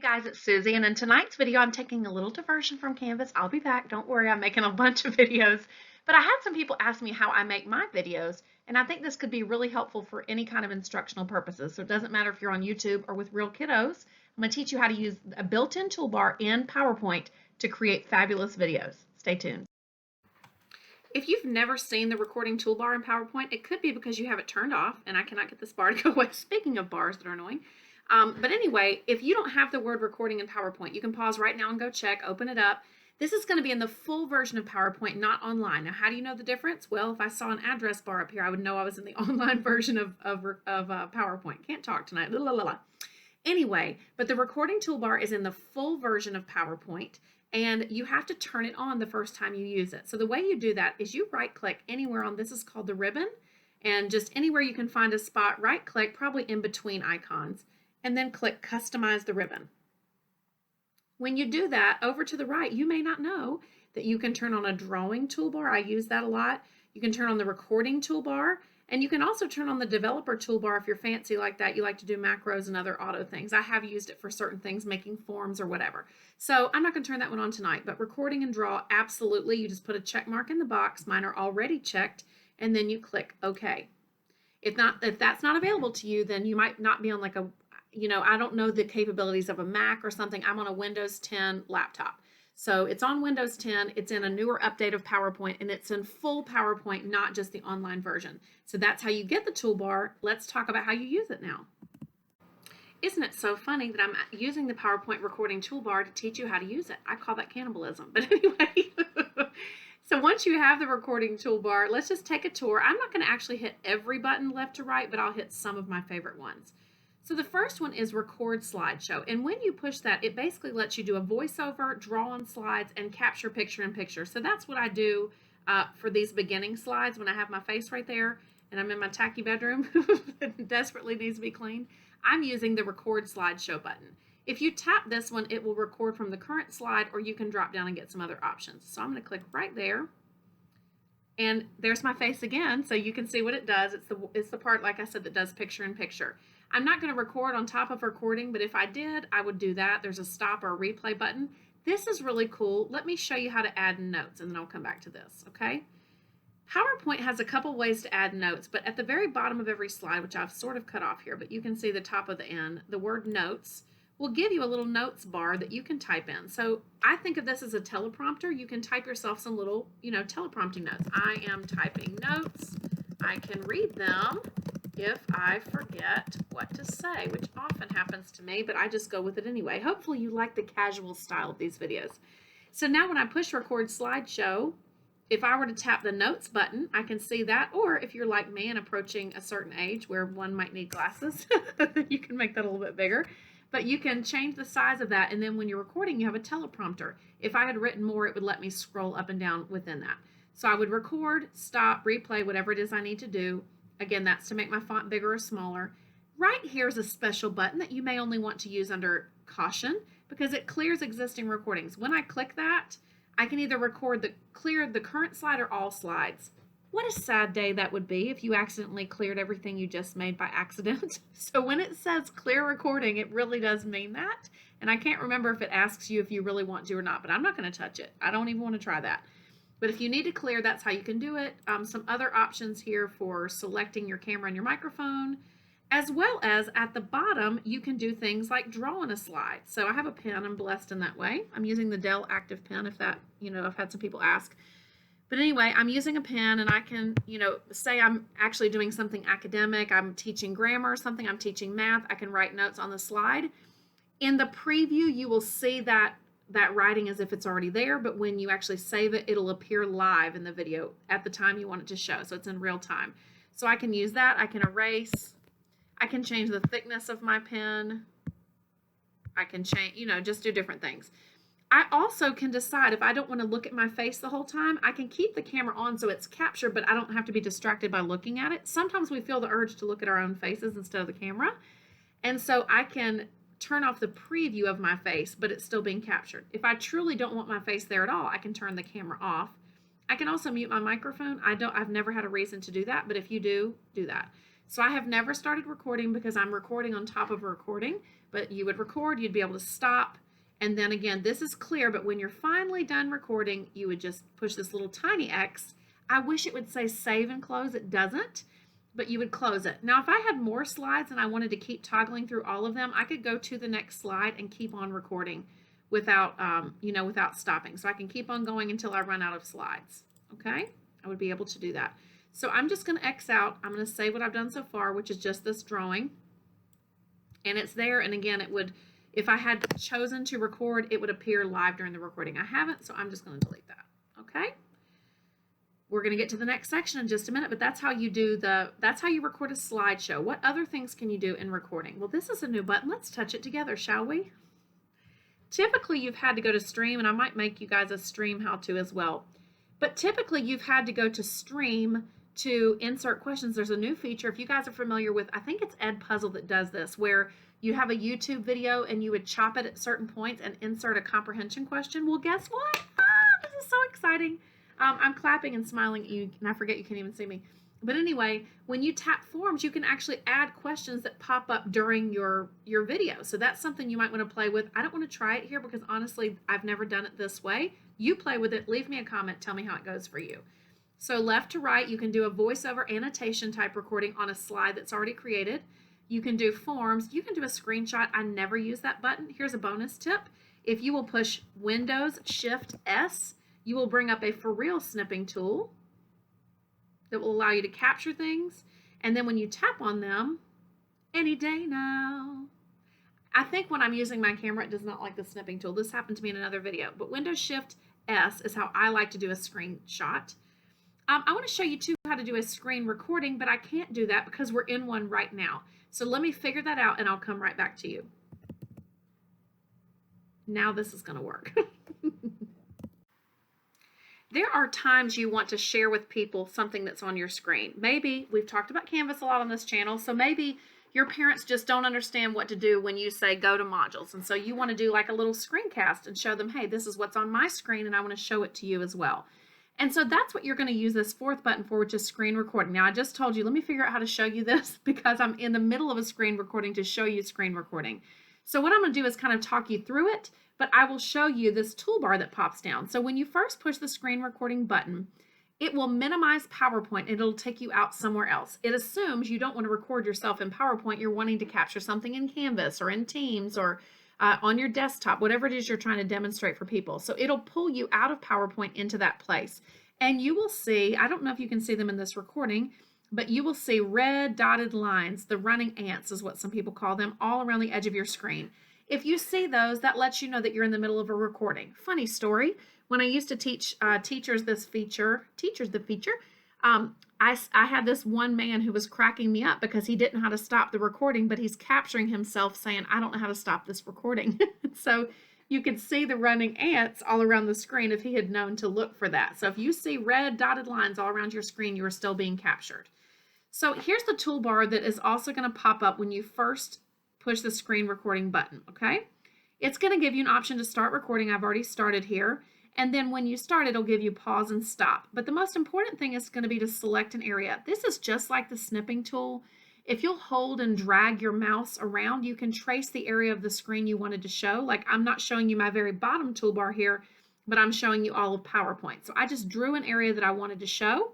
Hey guys, it's Suzy, and in tonight's video, I'm taking a little diversion from Canvas. I'll be back. Don't worry, I'm making a bunch of videos. But I had some people ask me how I make my videos, and I think this could be really helpful for any kind of instructional purposes. So it doesn't matter if you're on YouTube or with real kiddos. I'm going to teach you how to use a built-in toolbar in PowerPoint to create fabulous videos. Stay tuned. If you've never seen the recording toolbar in PowerPoint, it could be because you have it turned off, and I cannot get this bar to go away. Speaking of bars that are annoying. But anyway, if you don't have the word recording in PowerPoint, you can pause right now and go check, open it up. This is going to be in the full version of PowerPoint, not online. Now, how do you know the difference? Well, if I saw an address bar up here, I would know I was in the online version of PowerPoint. Can't talk tonight. La, la, la, la. Anyway, but the recording toolbar is in the full version of PowerPoint, and you have to turn it on the first time you use it. So the way you do that is you right-click anywhere on, this is called the ribbon, and just anywhere you can find a spot, right-click, probably in between icons, and then click Customize the Ribbon. When you do that, over to the right, you may not know that you can turn on a drawing toolbar. I use that a lot. You can turn on the recording toolbar, and you can also turn on the developer toolbar if you're fancy like that. You like to do macros and other auto things. I have used it for certain things, making forms or whatever. So I'm not going to turn that one on tonight, but recording and draw, absolutely. You just put a check mark in the box. Mine are already checked, and then you click OK. If that's not available to you, then you might not be on like a, I don't know the capabilities of a Mac or something. I'm on a Windows 10 laptop. So it's on Windows 10. It's in a newer update of PowerPoint, and it's in full PowerPoint, not just the online version. So that's how you get the toolbar. Let's talk about how you use it now. Isn't it so funny that I'm using the PowerPoint recording toolbar to teach you how to use it? I call that cannibalism. But anyway, so once you have the recording toolbar, let's just take a tour. I'm not going to actually hit every button left to right, but I'll hit some of my favorite ones. So the first one is Record Slideshow, and when you push that, it basically lets you do a voiceover, draw on slides, and capture picture-in-picture. So that's what I do for these beginning slides when I have my face right there and I'm in my tacky bedroom that desperately needs to be cleaned. I'm using the Record Slideshow button. If you tap this one, it will record from the current slide, or you can drop down and get some other options. So I'm going to click right there. And there's my face again, so you can see what it does. It's the part, like I said, that does picture-in-picture. I'm not going to record on top of recording, but if I did, I would do that. There's a stop or a replay button. This is really cool. Let me show you how to add notes, and then I'll come back to this, okay? PowerPoint has a couple ways to add notes, but at the very bottom of every slide, which I've sort of cut off here, but you can see the top of the N, the word notes will give you a little notes bar that you can type in. So I think of this as a teleprompter. You can type yourself some little, teleprompting notes. I am typing notes. I can read them if I forget what to say, which often happens to me, but I just go with it anyway. Hopefully you like the casual style of these videos. So now when I push Record Slideshow, if I were to tap the notes button, I can see that, or if you're like me and approaching a certain age where one might need glasses, you can make that a little bit bigger. But you can change the size of that, and then when you're recording, you have a teleprompter. If I had written more, it would let me scroll up and down within that. So I would record, stop, replay, whatever it is I need to do. Again, that's to make my font bigger or smaller. Right here is a special button that you may only want to use under caution because it clears existing recordings. When I click that, I can either clear the current slide or all slides. What a sad day that would be if you accidentally cleared everything you just made by accident. So when it says clear recording, it really does mean that. And I can't remember if it asks you if you really want to or not, but I'm not going to touch it. I don't even want to try that. But if you need to clear, that's how you can do it. Some other options here for selecting your camera and your microphone, as well as at the bottom, you can do things like draw on a slide. So I have a pen. I'm blessed in that way. I'm using the Dell Active Pen if that, I've had some people ask. But anyway, I'm using a pen, and I can, say I'm actually doing something academic. I'm teaching grammar or something. I'm teaching math. I can write notes on the slide. In the preview, you will see that writing as if it's already there, but when you actually save it, it'll appear live in the video at the time you want it to show. So it's in real time. So I can use that. I can erase. I can change the thickness of my pen. I can change, just do different things. I also can decide if I don't want to look at my face the whole time, I can keep the camera on so it's captured, but I don't have to be distracted by looking at it. Sometimes we feel the urge to look at our own faces instead of the camera. And so I can turn off the preview of my face, but it's still being captured. If I truly don't want my face there at all, I can turn the camera off. I can also mute my microphone. I've never had a reason to do that, but if you do, do that. So I have never started recording because I'm recording on top of a recording, but you would record, you'd be able to stop. And then again, this is clear, but when you're finally done recording, you would just push this little tiny X. I wish it would say save and close. It doesn't, but you would close it. Now, if I had more slides and I wanted to keep toggling through all of them, I could go to the next slide and keep on recording without, without stopping. So I can keep on going until I run out of slides. Okay, I would be able to do that. So I'm just going to X out. I'm going to save what I've done so far, which is just this drawing. And it's there. And again, it would, if I had chosen to record, it would appear live during the recording. I haven't, so I'm just going to delete that. Okay. We're going to get to the next section in just a minute, but that's how you do that's how you record a slideshow. What other things can you do in recording? Well, this is a new button. Let's touch it together, shall we? Typically, you've had to go to Stream, and I might make you guys a Stream how-to as well. But typically, you've had to go to Stream to insert questions. There's a new feature. If you guys are familiar with, I think it's Ed Puzzle that does this, where you have a YouTube video and you would chop it at certain points and insert a comprehension question. Well, guess what? This is so exciting. I'm clapping and smiling at you, and I forget you can't even see me. But anyway, when you tap forms, you can actually add questions that pop up during your video. So that's something you might want to play with. I don't want to try it here because honestly, I've never done it this way. You play with it. Leave me a comment. Tell me how it goes for you. So left to right, you can do a voiceover annotation type recording on a slide that's already created. You can do forms. You can do a screenshot. I never use that button. Here's a bonus tip. If you will push Windows Shift S, you will bring up a for real snipping tool that will allow you to capture things. And then when you tap on them, any day now. I think when I'm using my camera, it does not like the snipping tool. This happened to me in another video. But Windows Shift S is how I like to do a screenshot. I want to show you too how to do a screen recording, but I can't do that because we're in one right now. So let me figure that out and I'll come right back to you. Now this is going to work. There are times you want to share with people something that's on your screen. Maybe we've talked about Canvas a lot on this channel, so maybe your parents just don't understand what to do when you say go to modules. And so you want to do like a little screencast and show them, hey, this is what's on my screen and I want to show it to you as well. And so that's what you're going to use this fourth button for, which is screen recording. Now I just told you, let me figure out how to show you this because I'm in the middle of a screen recording to show you screen recording. So what I'm going to do is kind of talk you through it, but I will show you this toolbar that pops down. So when you first push the screen recording button, it will minimize PowerPoint and it'll take you out somewhere else. It assumes you don't want to record yourself in PowerPoint. You're wanting to capture something in Canvas or in Teams or on your desktop, whatever it is you're trying to demonstrate for people. So it'll pull you out of PowerPoint into that place. And you will see, I don't know if you can see them in this recording, but you will see red dotted lines, the running ants is what some people call them, all around the edge of your screen. If you see those, that lets you know that you're in the middle of a recording. Funny story, when I used to teach teachers the feature, I had this one man who was cracking me up because he didn't know how to stop the recording, but he's capturing himself saying, I don't know how to stop this recording. So you could see the running ants all around the screen if he had known to look for that. So if you see red dotted lines all around your screen, you are still being captured. So here's the toolbar that is also going to pop up when you first push the screen recording button, okay? It's going to give you an option to start recording. I've already started here. And then when you start, it'll give you pause and stop. But the most important thing is going to be to select an area. This is just like the snipping tool. If you'll hold and drag your mouse around, you can trace the area of the screen you wanted to show. Like I'm not showing you my very bottom toolbar here, but I'm showing you all of PowerPoint. So I just drew an area that I wanted to show.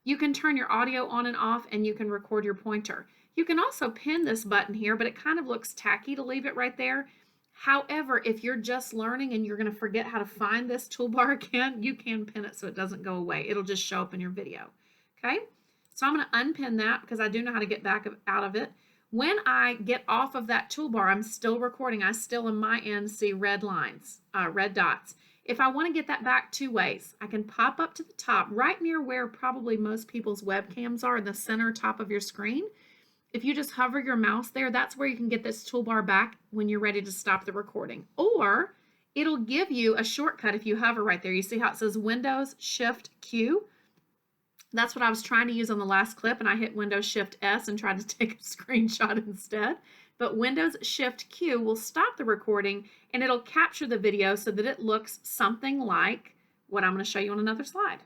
You can turn your audio on and off and you can record your pointer. You can also pin this button here, but it kind of looks tacky to leave it right there. However, if you're just learning and you're going to forget how to find this toolbar again, you can pin it so it doesn't go away. It'll just show up in your video. Okay, so I'm going to unpin that because I do know how to get back out of it. When I get off of that toolbar, I'm still recording. I still on my end see red lines, red dots. If I want to get that back two ways, I can pop up to the top right near where probably most people's webcams are in the center top of your screen. If you just hover your mouse there, that's where you can get this toolbar back when you're ready to stop the recording. Or it'll give you a shortcut if you hover right there. You see how it says Windows Shift Q? That's what I was trying to use on the last clip, and I hit Windows Shift S and tried to take a screenshot instead. But Windows Shift Q will stop the recording, and it'll capture the video so that it looks something like what I'm going to show you on another slide.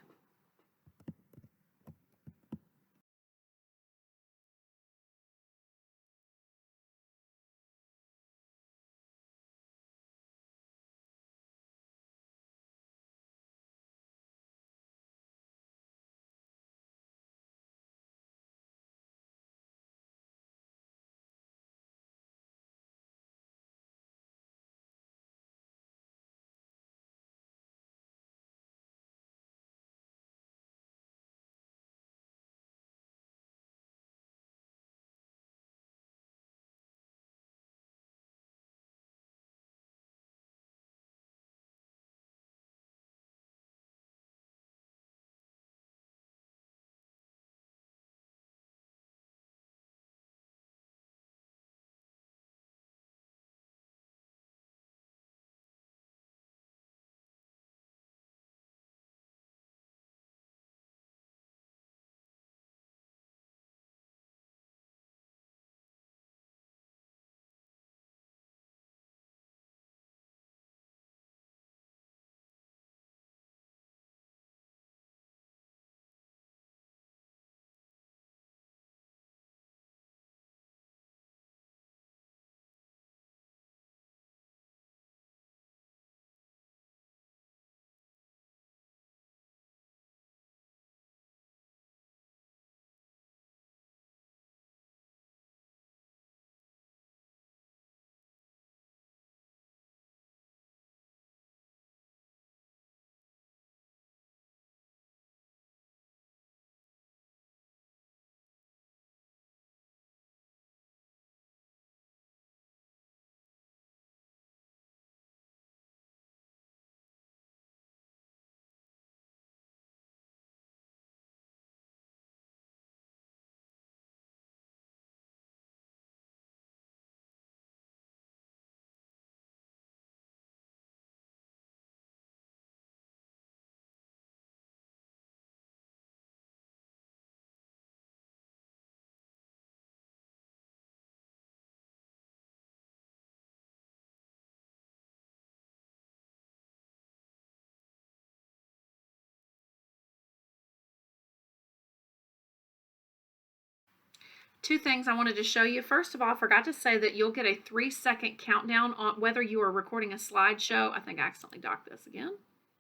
Two things I wanted to show you. First of all, I forgot to say that you'll get a 3-second countdown on whether you are recording a slideshow. I think I accidentally docked this again.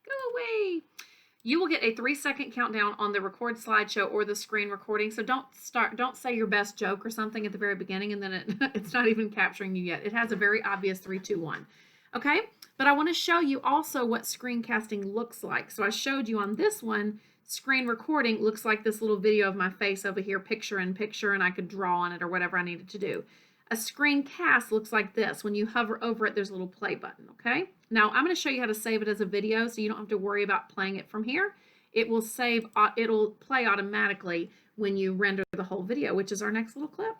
Go away. You will get a 3-second countdown on the record slideshow or the screen recording. So don't say your best joke or something at the very beginning and then it's not even capturing you yet. It has a very obvious 3, 2, 1. Okay, but I want to show you also what screencasting looks like. So I showed you on this one, screen recording looks like this little video of my face over here, picture in picture, and I could draw on it or whatever I needed to do. A screencast looks like this. When you hover over it, there's a little play button, okay? Now, I'm going to show you how to save it as a video so you don't have to worry about playing it from here. It will save, it'll play automatically when you render the whole video, which is our next little clip.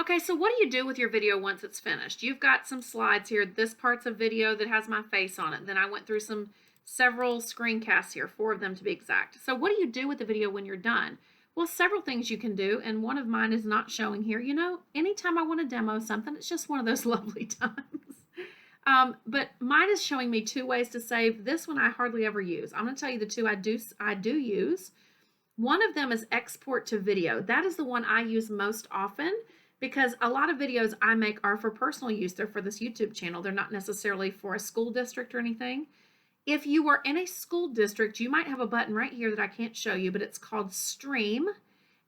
Okay, so what do you do with your video once it's finished? You've got some slides here. This part's a video that has my face on it. Then I went through several screencasts here, 4 of them to be exact. So what do you do with the video when you're done? Well, several things you can do, and one of mine is not showing here. You know, anytime I want to demo something, it's just one of those lovely times. But mine is showing me 2 ways to save. This one I hardly ever use. I'm going to tell you the 2 I do use. One of them is export to video. That is the one I use most often, because a lot of videos I make are for personal use. They're for this YouTube channel. They're not necessarily for a school district or anything. If you were in a school district, you might have a button right here that I can't show you, but it's called Stream.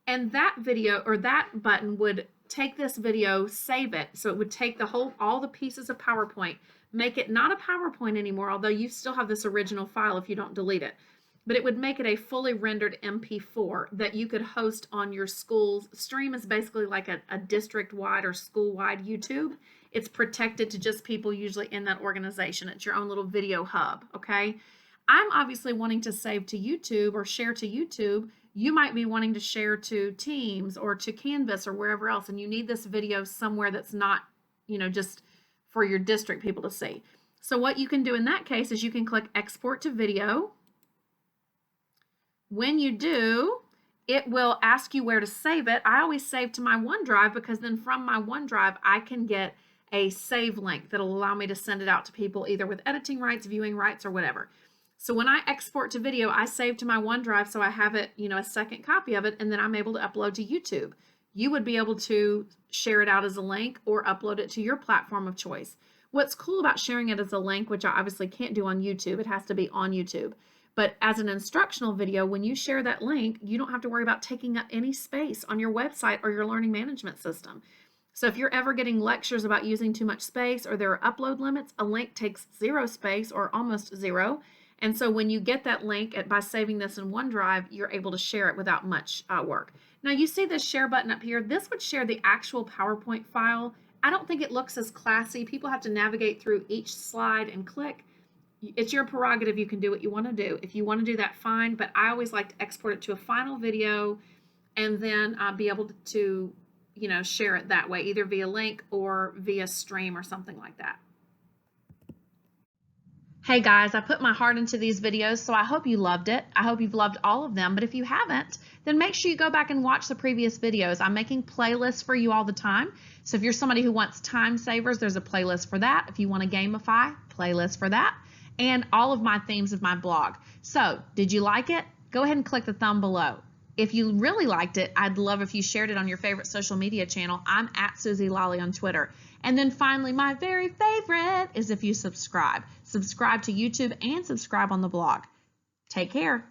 And that video or that button would take this video, save it. So it would take all the pieces of PowerPoint, make it not a PowerPoint anymore, although you still have this original file if you don't delete it. But it would make it a fully rendered MP4 that you could host on your school's. Stream is basically like a district-wide or school-wide YouTube. It's protected to just people usually in that organization. It's your own little video hub, okay? I'm obviously wanting to save to YouTube or share to YouTube. You might be wanting to share to Teams or to Canvas or wherever else, and you need this video somewhere that's not, you know, just for your district people to see. So what you can do in that case is you can click Export to Video. When you do, it will ask you where to save it. I always save to my OneDrive, because then from my OneDrive, I can get a save link that'll allow me to send it out to people either with editing rights, viewing rights, or whatever. So when I export to video, I save to my OneDrive so I have it, you know, a second copy of it, and then I'm able to upload to YouTube. You would be able to share it out as a link or upload it to your platform of choice. What's cool about sharing it as a link, which I obviously can't do on YouTube, it has to be on YouTube. But as an instructional video, when you share that link, you don't have to worry about taking up any space on your website or your learning management system. So if you're ever getting lectures about using too much space or there are upload limits, a link takes 0 space or almost 0. And so when you get that link by saving this in OneDrive, you're able to share it without much work. Now you see this share button up here. This would share the actual PowerPoint file. I don't think it looks as classy. People have to navigate through each slide and click. It's your prerogative. You can do what you want to do. If you want to do that, fine. But I always like to export it to a final video and then be able to, you know, share it that way, either via link or via stream or something like that. Hey guys, I put my heart into these videos, so I hope you loved it. I hope you've loved all of them, but if you haven't, then make sure you go back and watch the previous videos. I'm making playlists for you all the time. So if you're somebody who wants time savers, there's a playlist for that. If you want to gamify, playlist for that. And all of my themes of my blog. So, did you like it? Go ahead and click the thumb below. If you really liked it, I'd love if you shared it on your favorite social media channel. I'm at Suzy Lolley on Twitter. And then finally, my very favorite is if you subscribe. Subscribe to YouTube and subscribe on the blog. Take care.